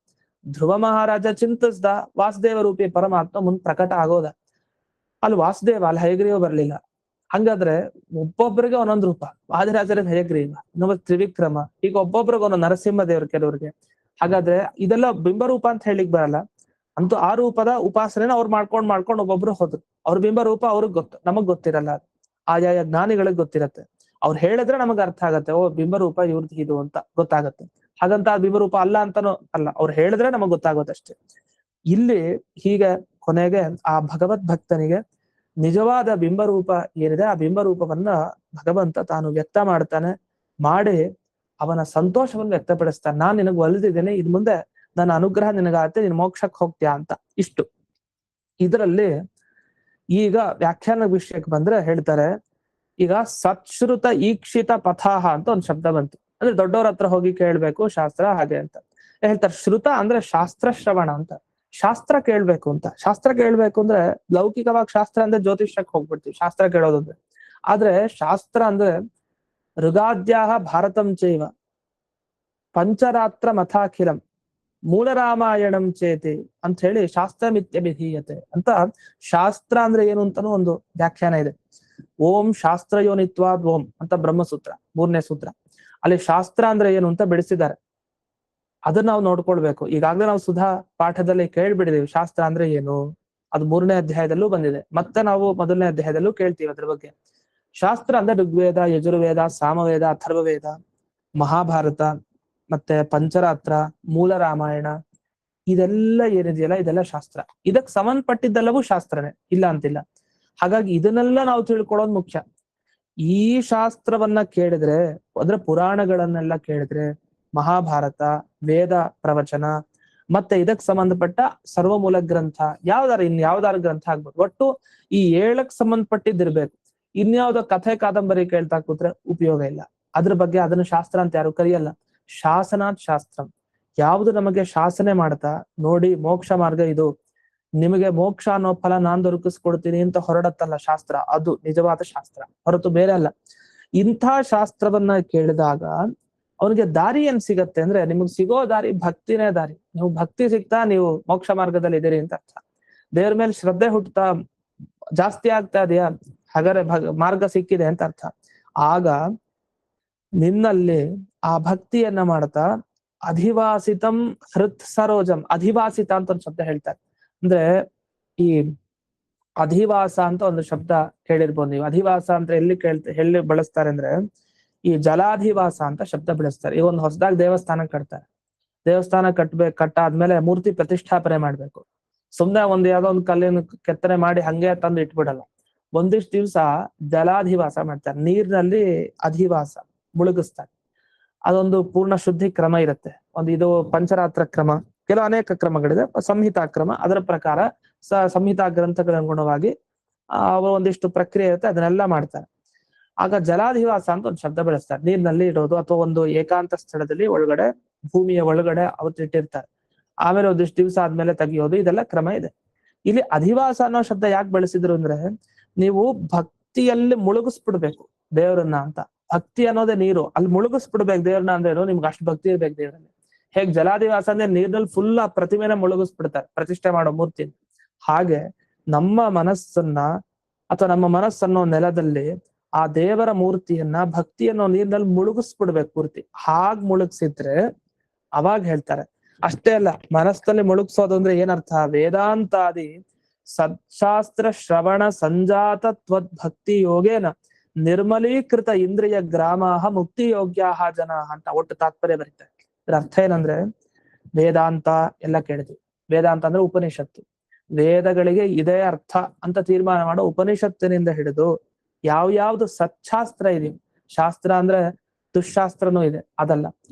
ಧ್ರುವ ಮಹಾರಾಜ ಚಿಂತಿಸ್ದ, ವಾಸುದೇವ ರೂಪಿ ಪರಮಾತ್ಮ ಮುಂದ್ ಪ್ರಕಟ ಆಗೋದ. ಅಲ್ಲಿ ವಾಸುದೇವ, ಅಲ್ಲಿ ಹಯಗ್ರೀವ ಬರ್ಲಿಲ್ಲ. ಹಂಗಾದ್ರೆ ಒಬ್ಬೊಬ್ಬರಿಗೆ ಒಂದೊಂದು ರೂಪ, ವಾದಿರಾಜರಿಗೆ ಹಯಗ್ರೀವ, ಇನ್ನೊಬ್ಬ ತ್ರಿವಿಕ್ರಮ, ಈಗ ಒಬ್ಬೊಬ್ರಿಗೆ ಒಂದೊಂದು ನರಸಿಂಹ ದೇವ್ರು ಕೆಲವ್ರಿಗೆ. ಹಾಗಾದ್ರೆ ಇದೆಲ್ಲ ಬಿಂಬರೂಪ ಅಂತ ಹೇಳಿಕ್ ಬರಲ್ಲ. ಅಂತೂ ಆ ರೂಪದ ಉಪಾಸನೆನ ಅವ್ರು ಮಾಡ್ಕೊಂಡು ಒಬ್ಬೊಬ್ರು ಹೋದ್ರು. ಅವ್ರ ಬಿಂಬ ರೂಪ ಅವ್ರಿಗೆ ಗೊತ್ತು, ನಮಗ್ ಗೊತ್ತಿರಲ್ಲ. ಆಯಾಯ ಜ್ಞಾನಿಗಳಿಗೆ ಗೊತ್ತಿರತ್ತೆ. ಅವ್ರು ಹೇಳಿದ್ರೆ ನಮಗ್ ಅರ್ಥ ಆಗತ್ತೆ, ಓ ಬಿಂಬರೂಪ ಇವ್ರದ್ದು ಇದು ಅಂತ ಗೊತ್ತಾಗತ್ತೆ. ಹಾಗಂತ ಆ ಬಿಂಬರೂಪ ಅಲ್ಲ ಅಂತಾನು ಅಲ್ಲ, ಅವ್ರು ಹೇಳಿದ್ರೆ ನಮಗ್ ಗೊತ್ತಾಗೋದಷ್ಟೇ. ಇಲ್ಲಿ ಹೀಗೆ ಕೊನೆಗೆ ಆ ಭಗವದ್ ಭಕ್ತನಿಗೆ ನಿಜವಾದ ಬಿಂಬರೂಪ ಏನಿದೆ, ಆ ಬಿಂಬರೂಪವನ್ನ ಭಗವಂತ ತಾನು ವ್ಯಕ್ತ ಮಾಡ್ತಾನೆ. ಮಾಡಿ ಅವನ ಸಂತೋಷವನ್ನು ವ್ಯಕ್ತಪಡಿಸ್ತಾನೆ. ನಾನ್ ನಿನಗ್ ಒಲಿದಿದ್ದೇನೆ, ಇದ್ ಮುಂದೆ ನನ್ನ ಅನುಗ್ರಹ ನಿನಗಾಗತ್ತೆ, ನೀನ್ ಮೋಕ್ಷಕ್ಕೆ ಹೋಗ್ತೀಯಾ ಅಂತ. ಇಷ್ಟು ಇದರಲ್ಲಿ ಈಗ ವ್ಯಾಖ್ಯಾನ ವಿಷಯಕ್ಕೆ ಬಂದ್ರೆ ಹೇಳ್ತಾರೆ, ಈಗ ಸತ್ಶ್ರುತ ಈಕ್ಷಿತ ಪಥಾಹ ಅಂತ ಒಂದು ಶಬ್ದ ಬಂತು. ಅಂದ್ರೆ ದೊಡ್ಡವ್ರ ಹತ್ರ ಹೋಗಿ ಕೇಳ್ಬೇಕು ಶಾಸ್ತ್ರ ಹಾಗೆ ಅಂತ ಹೇಳ್ತಾರೆ. ಶ್ರುತ ಅಂದ್ರೆ ಶಾಸ್ತ್ರ ಶ್ರವಣ ಅಂತ, ಶಾಸ್ತ್ರ ಕೇಳ್ಬೇಕು ಅಂತ. ಶಾಸ್ತ್ರ ಕೇಳ್ಬೇಕು ಅಂದ್ರೆ ಲೌಕಿಕವಾಗಿ ಶಾಸ್ತ್ರ ಅಂದ್ರೆ ಜ್ಯೋತಿಷ್ಯಕ್ಕೆ ಹೋಗ್ಬಿಡ್ತೀವಿ ಶಾಸ್ತ್ರ ಕೇಳೋದಂದ್ರೆ. ಆದ್ರೆ ಶಾಸ್ತ್ರ ಅಂದ್ರೆ ಋಗಾದ್ಯಾಹ ಭಾರತಂ ಚೈವ ಪಂಚರಾತ್ರ ಮಥಾಖಿಲಂ ಮೂಲ ರಾಮಾಯಣಂ ಚೇತಿ ಅಂತ ಹೇಳಿ ಶಾಸ್ತ್ರ ಮಿತ್ಯಭಿಧೀಯತೆ ಅಂತ. ಶಾಸ್ತ್ರ ಅಂದ್ರೆ ಏನು ಅಂತಾನು ಒಂದು ವ್ಯಾಖ್ಯಾನ ಇದೆ. ಓಂ ಶಾಸ್ತ್ರ ಯೋನಿತ್ವಾದ್ ಓಂ ಅಂತ ಬ್ರಹ್ಮಸೂತ್ರ 3ನೇ ಸೂತ್ರ. ಅಲ್ಲಿ ಶಾಸ್ತ್ರ ಅಂದ್ರೆ ಏನು ಅಂತ ಬಿಡಿಸಿದ್ದಾರೆ. ಅದನ್ನ ನಾವು ನೋಡ್ಕೊಳ್ಬೇಕು. ಈಗಾಗಲೇ ನಾವು ಸುಧಾ ಪಾಠದಲ್ಲಿ ಕೇಳ್ಬಿಡಿದೀವಿ ಶಾಸ್ತ್ರ ಅಂದ್ರೆ ಏನು, ಅದು 3ನೇ ಅಧ್ಯಾಯದಲ್ಲೂ ಬಂದಿದೆ. ಮತ್ತೆ ನಾವು 1ನೇ ಅಧ್ಯಾಯದಲ್ಲೂ ಕೇಳ್ತೀವಿ ಅದ್ರ ಬಗ್ಗೆ. ಶಾಸ್ತ್ರ ಅಂದ್ರೆ ಋಗ್ವೇದ, ಯಜುರ್ವೇದ, ಸಾಮವೇದ, ಅಥರ್ವವೇದ, ಮಹಾಭಾರತ, ಮತ್ತೆ ಪಂಚರಾತ್ರ, ಮೂಲ ರಾಮಾಯಣ, ಇದೆಲ್ಲ ಏನಿದೆಯಲ್ಲ ಇದೆಲ್ಲ ಶಾಸ್ತ್ರ. ಇದಕ್ ಸಂಬಂಧಪಟ್ಟಿದ್ದೆಲ್ಲವೂ ಶಾಸ್ತ್ರನೇ, ಇಲ್ಲ ಅಂತಿಲ್ಲ. ಹಾಗಾಗಿ ಇದನ್ನೆಲ್ಲ ನಾವು ತಿಳ್ಕೊಳ್ಳೋದು ಮುಖ್ಯ. ಈ ಶಾಸ್ತ್ರವನ್ನ ಕೇಳಿದ್ರೆ, ಅಂದ್ರೆ ಪುರಾಣಗಳನ್ನೆಲ್ಲ ಕೇಳಿದ್ರೆ, ಮಹಾಭಾರತ, ವೇದ ಪ್ರವಚನ, ಮತ್ತೆ ಇದಕ್ ಸಂಬಂಧಪಟ್ಟ ಸರ್ವಮೂಲ ಗ್ರಂಥ, ಇನ್ಯಾವ್ದಾರ ಗ್ರಂಥ ಆಗ್ಬೋದು, ಒಟ್ಟು ಈ 7ಕ್ಕೆ ಸಂಬಂಧಪಟ್ಟಿದ್ದಿರ್ಬೇಕು. ಇನ್ಯಾವ್ದೋ ಕಥೆ ಕಾದಂಬರಿ ಕೇಳ್ತಾ ಕೂತ್ರೆ ಉಪಯೋಗ ಇಲ್ಲ. ಅದ್ರ ಬಗ್ಗೆ ಅದನ್ನ ಶಾಸ್ತ್ರ ಅಂತ ಯಾರು ಕರೆಯಲ್ಲ. ಶಾಸನಾತ್ ಶಾಸ್ತ್ರಂ, ಯಾವುದು ನಮಗೆ ಶಾಸನೆ ಮಾಡ್ತಾ ನೋಡಿ ಮೋಕ್ಷ ಮಾರ್ಗ ಇದು, ನಿಮಗೆ ಮೋಕ್ಷ ಅನ್ನೋ ಫಲ ನಾನ್ ದೊರಕಿಸ್ಕೊಡ್ತೀನಿ ಅಂತ ಹೊರಡತ್ತಲ್ಲ ಶಾಸ್ತ್ರ, ಅದು ನಿಜವಾದ ಶಾಸ್ತ್ರ, ಹೊರತು ಬೇರೆ ಅಲ್ಲ. ಇಂಥ ಶಾಸ್ತ್ರವನ್ನ ಕೇಳಿದಾಗ ಅವನಿಗೆ ದಾರಿ ಏನ್ ಸಿಗತ್ತೆ ಅಂದ್ರೆ, ನಿಮಗ್ ಸಿಗೋ ದಾರಿ ಭಕ್ತಿನೇ ದಾರಿ. ನೀವು ಭಕ್ತಿ ಸಿಗ್ತಾ ನೀವು ಮೋಕ್ಷ ಮಾರ್ಗದಲ್ಲಿ ಇದೀರಿ ಅಂತ ಅರ್ಥ. ದೇವ್ರ ಮೇಲೆ ಶ್ರದ್ಧೆ ಹುಟ್ಟುತ್ತಾ ಜಾಸ್ತಿ ಆಗ್ತಾ ಇದೆಯಾ, ಹಾಗಾದ್ರೆ ಮಾರ್ಗ ಸಿಕ್ಕಿದೆ ಅಂತ ಅರ್ಥ. ಆಗ ನಿನ್ನಲ್ಲಿ ಆ ಭಕ್ತಿಯನ್ನ ಮಾಡ್ತಾ ಅಧಿವಾಸಿತಂ ಹೃತ್ ಸರೋಜಂ, ಅಧಿವಾಸಿತ ಅಂತ ಒಂದು ಶಬ್ದ ಹೇಳ್ತಾರೆ. ಅಂದ್ರೆ ಈ ಅಧಿವಾಸ ಅಂತ ಒಂದು ಶಬ್ದ ಕೇಳಿರ್ಬೋದು ನೀವು. ಅಧಿವಾಸ ಅಂತ ಎಲ್ಲಿ ಬಳಸ್ತಾರೆ ಅಂದ್ರೆ, ಈ ಜಲಾಧಿವಾಸ ಅಂತ ಶಬ್ದ ಬಳಸ್ತಾರೆ. ಈ ಒಂದು ಹೊಸದಾಗಿ ದೇವಸ್ಥಾನ ಕಟ್ತಾರೆ. ದೇವಸ್ಥಾನ ಕಟ್ಟಾದ್ಮೇಲೆ ಮೂರ್ತಿ ಪ್ರತಿಷ್ಠಾಪನೆ ಮಾಡ್ಬೇಕು. ಸುಮ್ನೆ ಯಾವ್ದೋ ಒಂದು ಕಲ್ಲಿನ ಕೆತ್ತನೆ ಮಾಡಿ ಹಂಗೆ ತಂದು ಇಟ್ಬಿಡಲ್ಲ. ಒಂದಿಷ್ಟು ದಿವ್ಸ ಜಲಾಧಿವಾಸ ಮಾಡ್ತಾರೆ, ನೀರಿನಲ್ಲಿ ಅಧಿವಾಸ ಮುಳುಗಿಸ್ತಾರೆ. ಅದೊಂದು ಪೂರ್ಣ ಶುದ್ಧಿ ಕ್ರಮ ಇರುತ್ತೆ. ಇದು ಪಂಚರಾತ್ರ ಕ್ರಮ, ಕೆಲವು ಅನೇಕ ಕ್ರಮಗಳಿದೆ. ಸಂಹಿತಾ ಕ್ರಮ, ಅದರ ಪ್ರಕಾರ ಸಂಹಿತಾ ಗ್ರಂಥಗಳ ಅನುಗುಣವಾಗಿ ಒಂದಿಷ್ಟು ಪ್ರಕ್ರಿಯೆ ಇರುತ್ತೆ, ಅದನ್ನೆಲ್ಲ ಮಾಡ್ತಾರೆ. ಆಗ ಜಲಾಧಿವಾಸ ಅಂತ ಒಂದು ಶಬ್ದ ಬಳಸ್ತಾರೆ. ನೀರಿನಲ್ಲಿ ಇಡೋದು, ಅಥವಾ ಒಂದು ಏಕಾಂತ ಸ್ಥಳದಲ್ಲಿ ಒಳಗಡೆ, ಭೂಮಿಯ ಒಳಗಡೆ ಅವತ್ತಿಟ್ಟಿರ್ತಾರೆ. ಆಮೇಲೆ ಒಂದಿಷ್ಟು ದಿವಸ ಆದ್ಮೇಲೆ ತೆಗಿಯೋದು, ಇದೆಲ್ಲ ಕ್ರಮ ಇದೆ. ಇಲ್ಲಿ ಅಧಿವಾಸ ಅನ್ನೋ ಶಬ್ದ ಯಾಕೆ ಬಳಸಿದ್ರು ಅಂದ್ರೆ, ನೀವು ಭಕ್ತಿಯಲ್ಲಿ ಮುಳುಗಿಸ್ಬಿಡ್ಬೇಕು ದೇವರನ್ನ ಅಂತ. ಭಕ್ತಿ ಅನ್ನೋದೇ ನೀರು, ಅಲ್ಲಿ ಮುಳುಗಿಸ್ಬಿಡ್ಬೇಕು ದೇವ್ರನ್ನ ಅಂದ್ರೇನು, ನಿಮ್ಗೆ ಅಷ್ಟು ಭಕ್ತಿ ಇರ್ಬೇಕು ದೇವರಲ್ಲಿ. ಹೇಗ್ ಜಲಾಧಿವಾಸ ಅಂದ್ರೆ ನೀರಿನಲ್ಲಿ ಫುಲ್ ಆ ಪ್ರತಿಮೆನ ಮುಳುಗಿಸ್ಬಿಡ್ತಾರೆ ಪ್ರತಿಷ್ಠೆ ಮಾಡೋ ಮೂರ್ತಿ. ಹಾಗೆ ನಮ್ಮ ಮನಸ್ಸನ್ನ ಅಥವಾ ನಮ್ಮ ಮನಸ್ಸನ್ನೋ ನೆಲದಲ್ಲಿ ಆ ದೇವರ ಮೂರ್ತಿಯನ್ನ, ಭಕ್ತಿಯನ್ನೋ ನೀರಿನಲ್ಲಿ ಮುಳುಗಿಸ್ಬಿಡ್ಬೇಕು ಪೂರ್ತಿ. ಹಾಗ್ ಮುಳುಗ್ಸಿದ್ರೆ ಅವಾಗ ಹೇಳ್ತಾರೆ. ಅಷ್ಟೇ ಅಲ್ಲ, ಮನಸ್ಸಲ್ಲಿ ಮುಳುಗ್ಸೋದು ಅಂದ್ರೆ ಏನರ್ಥ, ವೇದಾಂತಾದಿ ಸತ್ಶಾಸ್ತ್ರ ಶ್ರವಣ ಸಂಜಾತ ತ್ವದ್ಭಕ್ತಿ ಯೋಗೇನ ನಿರ್ಮಲೀಕೃತ ಇಂದ್ರಿಯ ಗ್ರಾಮಾಹ ಮುಕ್ತಿ ಯೋಗ್ಯಾಹ ಜನ ಅಂತ ಒಟ್ಟು ತಾತ್ಪರ್ಯ ಬರೀತಾರೆ. ಇದ್ರ ಅರ್ಥ ಏನಂದ್ರೆ, ವೇದಾಂತ ಎಲ್ಲ ಕೇಳಿದ್ವಿ. ವೇದಾಂತ ಅಂದ್ರೆ ಉಪನಿಷತ್ತು. ವೇದಗಳಿಗೆ ಇದೇ ಅರ್ಥ ಅಂತ ತೀರ್ಮಾನ ಮಾಡೋ ಉಪನಿಷತ್ತಿನಿಂದ ಹಿಡಿದು ಯಾವ್ಯಾವ್ದು ಸಚ್ಛಾಸ್ತ್ರ ಇದೆ, ಶಾಸ್ತ್ರ ಅಂದ್ರೆ ದುಶಾಸ್ತ್ರನೂ ಇದೆ, ಅದಲ್ಲ,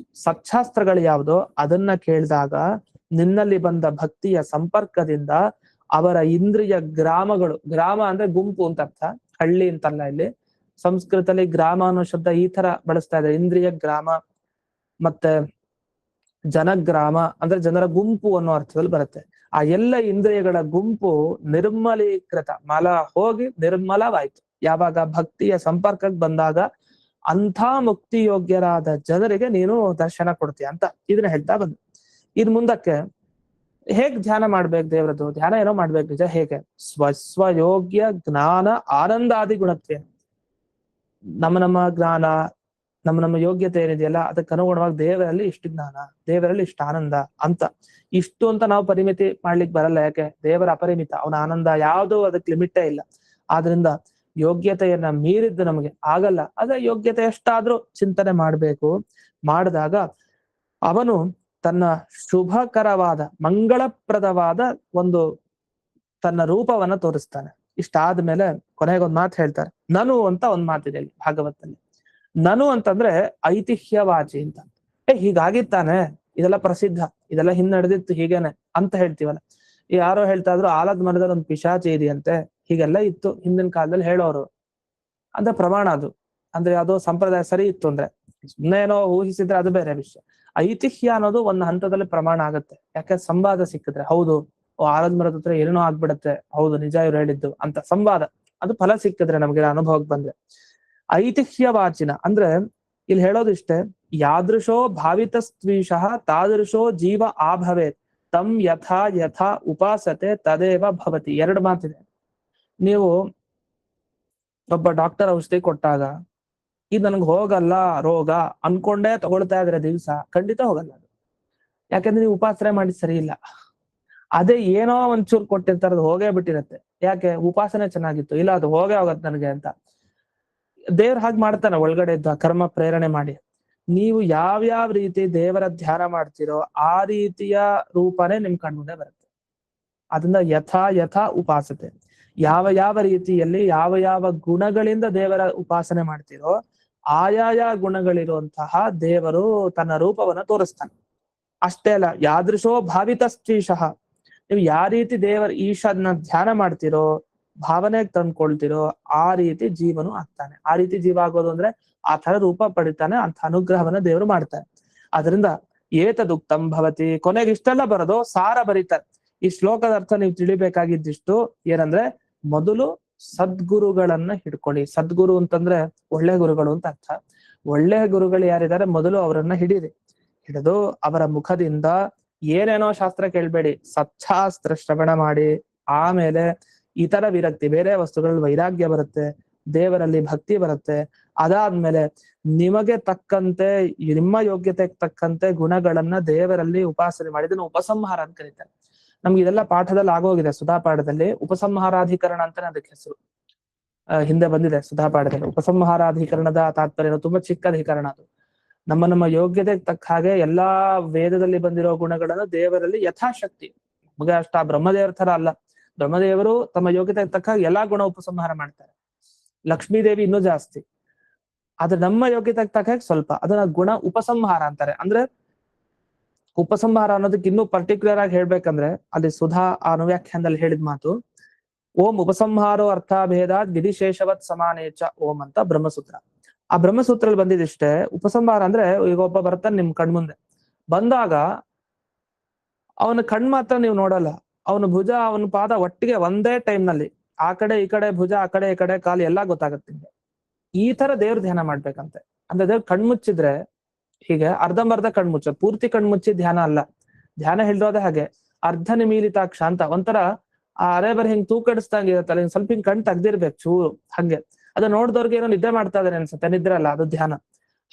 ಸಚ್ಛಾಸ್ತ್ರಗಳು ಯಾವ್ದೋ ಅದನ್ನ ಕೇಳಿದಾಗ ನಿನ್ನಲ್ಲಿ ಬಂದ ಭಕ್ತಿಯ ಸಂಪರ್ಕದಿಂದ ಅವರ ಇಂದ್ರಿಯ ಗ್ರಾಮಗಳು, ಗ್ರಾಮ ಅಂದ್ರೆ ಗುಂಪು ಅಂತ ಅರ್ಥ, ಹಳ್ಳಿ ಅಂತಲ್ಲ. ಇಲ್ಲಿ ಸಂಸ್ಕೃತದಲ್ಲಿ ಗ್ರಾಮ ಅನ್ನೋ ಶಬ್ದ ಈ ತರ ಬಳಸ್ತಾ ಇದೆ. ಇಂದ್ರಿಯ ಗ್ರಾಮ ಮತ್ತೆ ಜನಗ್ರಾಮ ಅಂದ್ರೆ ಜನರ ಗುಂಪು ಅನ್ನೋ ಅರ್ಥದಲ್ಲಿ ಬರುತ್ತೆ. ಆ ಎಲ್ಲ ಇಂದ್ರಿಯಗಳ ಗುಂಪು ನಿರ್ಮಲೀಕೃತ, ಮಲ ಹೋಗಿ ನಿರ್ಮಲವಾಯ್ತು ಯಾವಾಗ ಭಕ್ತಿಯ ಸಂಪರ್ಕಕ್ಕೆ ಬಂದಾಗ. ಅಂಥ ಮುಕ್ತಿ ಯೋಗ್ಯರಾದ ಜನರಿಗೆ ನೀನು ದರ್ಶನ ಕೊಡ್ತೀಯ ಅಂತ ಇದನ್ನ ಹೇಳ್ತಾ ಬಂದು. ಇನ್ ಮುಂದಕ್ಕೆ ಹೇಗ್ ಧ್ಯಾನ ಮಾಡ್ಬೇಕು ದೇವರದ್ದು, ಧ್ಯಾನ ಏನೋ ಮಾಡ್ಬೇಕು ನಿಜ, ಹೇಗೆ ಸ್ವಯೋಗ್ಯ ಜ್ಞಾನ ಆನಂದಾದಿ ಗುಣತ್ವ, ನಮ್ಮ ಜ್ಞಾನ, ನಮ್ಮ ಯೋಗ್ಯತೆ ಏನಿದೆಯಲ್ಲ ಅದಕ್ಕೆ ಅನುಗುಣವಾಗಿ ದೇವರಲ್ಲಿ ಇಷ್ಟು ಜ್ಞಾನ, ದೇವರಲ್ಲಿ ಇಷ್ಟು ಆನಂದ ಅಂತ, ಇಷ್ಟು ಅಂತ ನಾವು ಪರಿಮಿತಿ ಮಾಡ್ಲಿಕ್ಕೆ ಬರಲ್ಲ. ಯಾಕೆ, ದೇವರ ಅಪರಿಮಿತ, ಅವನ ಆನಂದ ಯಾವುದು ಅದಕ್ಕೆ ಲಿಮಿಟೇ ಇಲ್ಲ. ಆದ್ರಿಂದ ಯೋಗ್ಯತೆಯನ್ನ ಮೀರಿದ್ದು ನಮಗೆ ಆಗಲ್ಲ. ಅದೇ ಯೋಗ್ಯತೆ ಎಷ್ಟಾದ್ರೂ ಚಿಂತನೆ ಮಾಡ್ಬೇಕು. ಮಾಡಿದಾಗ ಅವನು ತನ್ನ ಶುಭಕರವಾದ ಮಂಗಳಪ್ರದವಾದ ಒಂದು ತನ್ನ ರೂಪವನ್ನ ತೋರಿಸ್ತಾನೆ. ಇಷ್ಟಾದ್ಮೇಲೆ ಕೊನೆಗೊಂದು ಮಾತು ಹೇಳ್ತಾರೆ, ನನು ಅಂತ ಒಂದ್ ಮಾತಿದೆ ಇಲ್ಲಿ ಭಾಗವತದಲ್ಲಿ. ನನು ಅಂತಂದ್ರೆ ಐತಿಹ್ಯವಾಚಿ ಅಂತ. ಹೀಗಾಗಿತ್ತಾನೆ, ಇದೆಲ್ಲ ಪ್ರಸಿದ್ಧ, ಇದೆಲ್ಲ ಹಿನ್ನಡೆದಿತ್ತು ಹೀಗೇನೆ ಅಂತ ಹೇಳ್ತೀವಲ್ಲ. ಯಾರೋ ಹೇಳ್ತಾ ಇದ್ರು ಆಲದ ಮರದಲ್ಲಿ ಒಂದು ಪಿಶಾಚಿ ಇದೆಯಂತೆ, ಹೀಗೆಲ್ಲ ಇತ್ತು ಹಿಂದಿನ ಕಾಲದಲ್ಲಿ ಹೇಳೋರು ಅಂತ ಪ್ರಮಾಣ. ಅದು ಅಂದ್ರೆ ಅದು ಸಂಪ್ರದಾಯ ಸರಿ ಇತ್ತು ಅಂದ್ರೆ, ಸುಮ್ಮನೇನೋ ಊಹಿಸಿದ್ರೆ ಅದು ಬೇರೆ ವಿಷಯ. ಐತಿಹ್ಯ ಅನ್ನೋದು ಒಂದು ಹಂತದಲ್ಲಿ ಪ್ರಮಾಣ ಆಗುತ್ತೆ. ಯಾಕೆ, ಸಂವಾದ ಸಿಕ್ಕಿದ್ರೆ, ಹೌದು ಆಲದ ಮರದ ಹತ್ರ ಏನೇನೋ ಆಗ್ಬಿಡತ್ತೆ, ಹೌದು ನಿಜ ಇವ್ರು ಹೇಳಿದ್ದು ಅಂತ ಸಂವಾದ, ಅದು ಫಲ ಸಿಕ್ಕಿದ್ರೆ ನಮ್ಗೆ ಅನುಭವಕ್ಕೆ ಬಂದ್ರೆ. ಐತಿಹ್ಯವಾಚಿನ ಅಂದ್ರೆ ಇಲ್ಲಿ ಹೇಳೋದಿಷ್ಟೇ, ಯಾದೃಶೋ ಭಾವಿತಸ್ತ್ವೀಶಃ ತಾದೃಶೋ ಜೀವ ಆಭವೇತ್ ತಂ ಯಥಾ ಯಥಾ ಉಪಾಸತೆ ತದೇವ ಭವತಿ. ಎರಡು ಮಾತಿದೆ. ನೀವು ಒಬ್ಬ ಡಾಕ್ಟರ್ ಔಷಧಿ ಕೊಟ್ಟಾಗ ಇದು ನನ್ಗೆ ಹೋಗಲ್ಲ ರೋಗ ಅನ್ಕೊಂಡೇ ತಗೊಳ್ತಾ ಇದ್ರೆ ದಿವ್ಸ ಖಂಡಿತ ಹೋಗಲ್ಲ ಅದು. ಯಾಕಂದ್ರೆ ನೀವು ಉಪಾಸನೆ ಮಾಡಿ ಸರಿ ಇಲ್ಲ. ಅದೇ ಏನೋ ಒಂಚೂರು ಕೊಟ್ಟಿರ್ತಾರದು ಹೋಗೇ ಬಿಟ್ಟಿರತ್ತೆ. ಯಾಕೆ, ಉಪಾಸನೆ ಚೆನ್ನಾಗಿತ್ತು, ಇಲ್ಲ ಅದು ಹೋಗೇ ಹೋಗತ್ತೆ ನನಗೆ ಅಂತ. ದೇವ್ರ ಹಾಗೆ ಮಾಡ್ತಾನೆ ಒಳಗಡೆ ಇದ್ದ ಕರ್ಮ ಪ್ರೇರಣೆ ಮಾಡಿ. ನೀವು ಯಾವ್ಯಾವ ರೀತಿ ದೇವರ ಧ್ಯಾನ ಮಾಡ್ತೀರೋ ಆ ರೀತಿಯ ರೂಪನೇ ನಿಮ್ ಕಣ್ಮುಂದೆ ಬರುತ್ತೆ. ಅದನ್ನ ಯಥಾ ಉಪಾಸತೆ, ಯಾವ ಯಾವ ರೀತಿಯಲ್ಲಿ ಯಾವ ಯಾವ ಗುಣಗಳಿಂದ ದೇವರ ಉಪಾಸನೆ ಮಾಡ್ತೀರೋ ಆಯಾಯ ಗುಣಗಳಿರುವಂತಹ ದೇವರು ತನ್ನ ರೂಪವನ್ನ ತೋರಿಸ್ತಾನೆ. ಅಷ್ಟೇ ಅಲ್ಲ, ಯಾದೃಶೋ ಭಾವಿತಶ್ಚೀಶಃ, ನೀವು ಯಾವ ರೀತಿ ದೇವರ ಈಶನ್ನ ಧ್ಯಾನ ಮಾಡ್ತೀರೋ, ಭಾವನೆಗೆ ತಂದ್ಕೊಳ್ತಿರೋ ಆ ರೀತಿ ಜೀವನು ಆಗ್ತಾನೆ. ಆ ರೀತಿ ಜೀವ ಆಗೋದು ಅಂದ್ರೆ ಆ ತರ ರೂಪ ಪಡಿತಾನೆ, ಅಂತ ಅನುಗ್ರಹವನ್ನ ದೇವರು ಮಾಡ್ತಾನೆ. ಅದರಿಂದ ಏತದುಕ್ತಂ ಭವತಿ, ಕೊನೆಗೆ ಇಷ್ಟೆಲ್ಲ ಬರೋದು ಸಾರ ಬರೀತಾರೆ. ಈ ಶ್ಲೋಕದ ಅರ್ಥ ನೀವು ತಿಳಿಬೇಕಾಗಿದ್ದಿಷ್ಟು ಏನಂದ್ರೆ, ಮೊದಲು ಸದ್ಗುರುಗಳನ್ನ ಹಿಡ್ಕೊಳ್ಳಿ. ಸದ್ಗುರು ಅಂತಂದ್ರೆ ಒಳ್ಳೆ ಗುರುಗಳು ಅಂತ ಅರ್ಥ. ಒಳ್ಳೆ ಗುರುಗಳು ಯಾರಿದ್ದಾರೆ ಮೊದಲು ಅವರನ್ನ ಹಿಡಿದು ಅವರ ಮುಖದಿಂದ ಏನೇನೋ ಶಾಸ್ತ್ರ ಕೇಳ್ಬೇಡಿ, ಸಚ್ಚಾಸ್ತ್ರ ಶ್ರವಣ ಮಾಡಿ, ಆಮೇಲೆ ಇತರ ವಿರಕ್ತಿ, ಬೇರೆ ವಸ್ತುಗಳಲ್ಲಿ ವೈರಾಗ್ಯ ಬರುತ್ತೆ, ದೇವರಲ್ಲಿ ಭಕ್ತಿ ಬರುತ್ತೆ. ಅದಾದ್ಮೇಲೆ ನಿಮಗೆ ತಕ್ಕಂತೆ, ನಿಮ್ಮ ಯೋಗ್ಯತೆಗೆ ತಕ್ಕಂತೆ ಗುಣಗಳನ್ನ ದೇವರಲ್ಲಿ ಉಪಾಸನೆ ಮಾಡಿದನ್ನು ಉಪಸಂಹಾರ ಅಂತ ಕರೀತಾರೆ. ನಮ್ಗೆ ಇದೆಲ್ಲ ಪಾಠದಲ್ಲಿ ಆಗೋಗಿದೆ. ಸುಧಾಪಾಠದಲ್ಲಿ ಉಪಸಂಹಾರಾಧಿಕರಣ ಅಂತಾನೆ ಅದಕ್ಕೆ ಹೆಸರು. ಹಿಂದೆ ಬಂದಿದೆ ಸುಧಾಪಾಠದಲ್ಲಿ. ಉಪಸಂಹಾರಾಧಿಕರಣದ ತಾತ್ಪರ್ಯ ತುಂಬಾ ಚಿಕ್ಕ ಅಧಿಕರಣ ಅದು. ನಮ್ಮ ಯೋಗ್ಯತೆಗೆ ತಕ್ಕ ಹಾಗೆ ಎಲ್ಲಾ ವೇದದಲ್ಲಿ ಬಂದಿರೋ ಗುಣಗಳನ್ನು ದೇವರಲ್ಲಿ ಯಥಾಶಕ್ತಿ, ನಮಗೆ ಅಷ್ಟ ಬ್ರಹ್ಮದೇವರ ತರ ಅಲ್ಲ. ಬ್ರಹ್ಮದೇವರು ತಮ್ಮ ಯೋಗ್ಯತೆಗೆ ತಕ್ಕ ಹಾಗೆ ಎಲ್ಲಾ ಗುಣ ಉಪಸಂಹಾರ ಮಾಡ್ತಾರೆ. ಲಕ್ಷ್ಮೀದೇವಿ ಇನ್ನೂ ಜಾಸ್ತಿ. ಆದ್ರೆ ನಮ್ಮ ಯೋಗ್ಯತೆಗೆ ತಕ್ಕ ಹಾಗೆ ಸ್ವಲ್ಪ, ಅದನ್ನ ಗುಣ ಉಪಸಂಹಾರ ಅಂತಾರೆ. ಅಂದ್ರೆ ಉಪಸಂಹಾರ ಅನ್ನೋದಕ್ಕೆ ಇನ್ನೂ ಪರ್ಟಿಕ್ಯುಲರ್ ಆಗಿ ಹೇಳ್ಬೇಕಂದ್ರೆ, ಅಲ್ಲಿ ಸುಧಾ ಅನುವ್ಯಾಖ್ಯಾನದಲ್ಲಿ ಹೇಳಿದ ಮಾತು, ಓಂ ಉಪಸಂಹಾರೋ ಅರ್ಥಭೇದಾತ್ ವಿಧಿಶೇಷವತ್ ಸಮಾನೇಚ ಓಂ ಅಂತ ಬ್ರಹ್ಮಸೂತ್ರ. ಆ ಬ್ರಹ್ಮಸೂತ್ರದಲ್ಲಿ ಬಂದಿದಿಷ್ಟೇ. ಉಪಸಂಹಾರ ಅಂದ್ರೆ, ಈಗ ಒಬ್ಬ ಬರ್ತಾನೆ ನಿಮ್ ಕಣ್ಮುಂದೆ ಬಂದಾಗ ಅವನ ಕಣ್ ಮಾತ್ರ ನೀವು ನೋಡಲ್ಲ, ಅವನ ಭುಜ ಅವನ ಪಾದ ಒಟ್ಟಿಗೆ ಒಂದೇ ಟೈಮ್ ನಲ್ಲಿ ಆ ಕಡೆ ಈ ಕಡೆ ಭುಜ, ಆ ಕಡೆ ಈ ಕಡೆ ಕಾಲು ಎಲ್ಲಾ ಗೊತ್ತಾಗುತ್ತೆ. ಈ ತರ ದೇವ್ರ ಧ್ಯಾನ ಮಾಡ್ಬೇಕಂತೆ. ಅಂದ್ರೆ ದೇವ್ರ ಕಣ್ಮುಚ್ಚಿದ್ರೆ ಹೀಗೆ ಅರ್ಧಂಬರ್ಧ ಕಣ್ಮುಚ್ಚ, ಪೂರ್ತಿ ಕಣ್ಮುಚ್ಚಿ ಧ್ಯಾನ ಅಲ್ಲ. ಧ್ಯಾನ ಹೇಳಿರೋದೇ ಹಾಗೆ ಅರ್ಧ ನಿಮೀಲಿತಾಕ್ಷ ಅಂತ. ಒಂಥರ ಆ ಅರೆ ಬರ ಹಿಂಗ್ ತೂಕಡಿಸ್ದಂಗ ಇರತ್ತಲ್ಲ, ಹಿಂಗ್ ಸ್ವಲ್ಪ ಹಿಂಗ್ ಕಣ್ ತೆಗ್ದಿರ್ಬೇಕು ಚೂರು ಹಂಗೆ. ಅದ ನೋಡ್ದವ್ರಿಗೆ ಏನೋ ನಿದ್ದೆ ಮಾಡ್ತಾ ಇದಾರೆ ಅನ್ಸುತ್ತೆ, ನಿದ್ರೆ ಅಲ್ಲ ಅದು ಧ್ಯಾನ.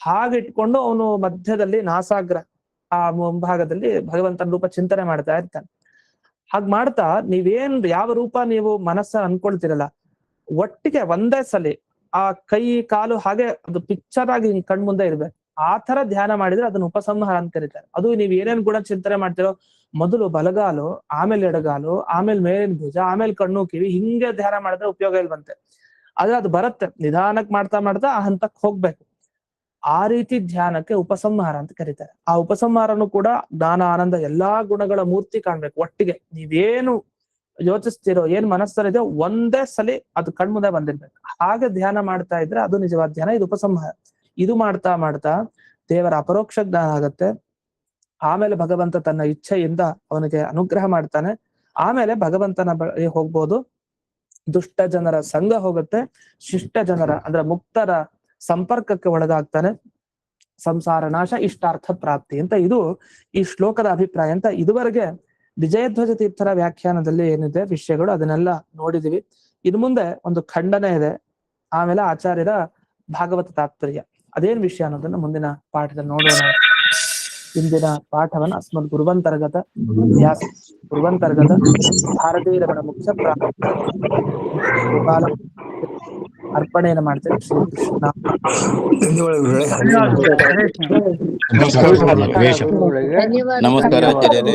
ಹಾಗಿಟ್ಕೊಂಡು ಅವನು ಮಧ್ಯದಲ್ಲಿ ನಾಸಾಗ್ರ ಆ ಮುಂಭಾಗದಲ್ಲಿ ಭಗವಂತನ ರೂಪ ಚಿಂತನೆ ಮಾಡ್ತಾ ಇರ್ತಾನೆ. ಹಾಗ್ ಮಾಡ್ತಾ ನೀವೇನ್ ಯಾವ ರೂಪ ನೀವು ಮನಸ್ಸ ಅನ್ಕೊಳ್ತಿರಲ್ಲ, ಒಟ್ಟಿಗೆ ಒಂದೇ ಸಲಿ ಆ ಕೈ ಕಾಲು ಹಾಗೆ ಅದು ಪಿಕ್ಚರ್ ಆಗಿ ಹಿಂಗ್ ಕಣ್ ಮುಂದೆ ಇರ್ಬೇಕು. ಆ ತರ ಧ್ಯಾನ ಮಾಡಿದ್ರೆ ಅದನ್ನ ಉಪಸಂಹಾರ ಅಂತ ಕರೀತಾರೆ. ಅದು ನೀವ್ ಏನೇನ್ ಗುಣ ಚಿಂತನೆ ಮಾಡ್ತಿರೋ, ಮೊದಲು ಬಲಗಾಲು, ಆಮೇಲೆ ಎಡಗಾಲು, ಆಮೇಲೆ ಮೇಲಿನ ಭುಜ, ಆಮೇಲೆ ಕಣ್ಣು ಕಿವಿ, ಹಿಂಗೆ ಧ್ಯಾನ ಮಾಡಿದ್ರೆ ಉಪಯೋಗ ಇಲ್ವಂತೆ. ಆದ್ರೆ ಅದು ಬರುತ್ತೆ, ನಿಧಾನಕ್ಕೆ ಮಾಡ್ತಾ ಮಾಡ್ತಾ ಆ ಹಂತಕ್ಕೆ ಹೋಗ್ಬೇಕು. ಆ ರೀತಿ ಧ್ಯಾನಕ್ಕೆ ಉಪಸಂಹಾರ ಅಂತ ಕರೀತಾರೆ. ಆ ಉಪಸಂಹಾರನು ಕೂಡ ಜ್ಞಾನ ಆನಂದ ಎಲ್ಲಾ ಗುಣಗಳ ಮೂರ್ತಿ ಕಾಣ್ಬೇಕು ಒಟ್ಟಿಗೆ. ನೀವೇನು ಯೋಚಿಸ್ತಿರೋ, ಏನ್ ಮನಸ್ಸಲ್ಲಿದೆಯೋ ಒಂದೇ ಸಲಿ ಅದು ಕಣ್ಮುಂದೆ ಬಂದಿರ್ಬೇಕು. ಹಾಗೆ ಧ್ಯಾನ ಮಾಡ್ತಾ ಇದ್ರೆ ಅದು ನಿಜವಾದ ಧ್ಯಾನ. ಇದು ಉಪಸಂಹಾರ. ಇದು ಮಾಡ್ತಾ ಮಾಡ್ತಾ ದೇವರ ಅಪರೋಕ್ಷ ಜ್ಞಾನ ಆಗತ್ತೆ. ಆಮೇಲೆ ಭಗವಂತ ತನ್ನ ಇಚ್ಛೆಯಿಂದ ಅವನಿಗೆ ಅನುಗ್ರಹ ಮಾಡ್ತಾನೆ. ಆಮೇಲೆ ಭಗವಂತನ ಬಳಿ ಹೋಗ್ಬೋದು. ದುಷ್ಟ ಜನರ ಸಂಘ ಹೋಗುತ್ತೆ, ಶಿಷ್ಟ ಜನರ ಅಂದ್ರೆ ಮುಕ್ತರ ಸಂಪರ್ಕಕ್ಕೆ ಒಳಗಾಗ್ತಾನೆ. ಸಂಸಾರ ನಾಶ, ಇಷ್ಟಾರ್ಥ ಪ್ರಾಪ್ತಿ ಅಂತ ಇದು ಈ ಶ್ಲೋಕದ ಅಭಿಪ್ರಾಯ ಅಂತ. ಇದುವರೆಗೆ ವಿಜಯಧ್ವಜ ತೀರ್ಥರ ವ್ಯಾಖ್ಯಾನದಲ್ಲಿ ಏನಿದೆ ವಿಷಯಗಳು ಅದನ್ನೆಲ್ಲ ನೋಡಿದಿವಿ. ಇನ್ನು ಮುಂದೆ ಒಂದು ಖಂಡನೆ ಇದೆ, ಆಮೇಲೆ ಆಚಾರ್ಯರ ಭಾಗವತ ತಾತ್ಪರ್ಯ ಅದೇನ್ ವಿಷಯ ಅನ್ನೋದನ್ನ ಮುಂದಿನ ಪಾಠದಲ್ಲಿ ನೋಡೋಣ. ಇಂದಿನ ಪಾಠವನ್ನ ಅಸ್ಮದ್ ಗುರುವಂತರ್ಗತ ವ್ಯಾಸ ಗುರುವಂತರ್ಗತ ಭಾರತೀಯ ರಮಣ ಮುಖ್ಯ ಗೋಪಾಲ ಅರ್ಪಣೆಯನ್ನು ಮಾಡ್ತೇನೆ. ಶ್ರೀಕೃಷ್ಣ. ನಮಸ್ಕಾರ ಆಚಾರ್ಯರೇ.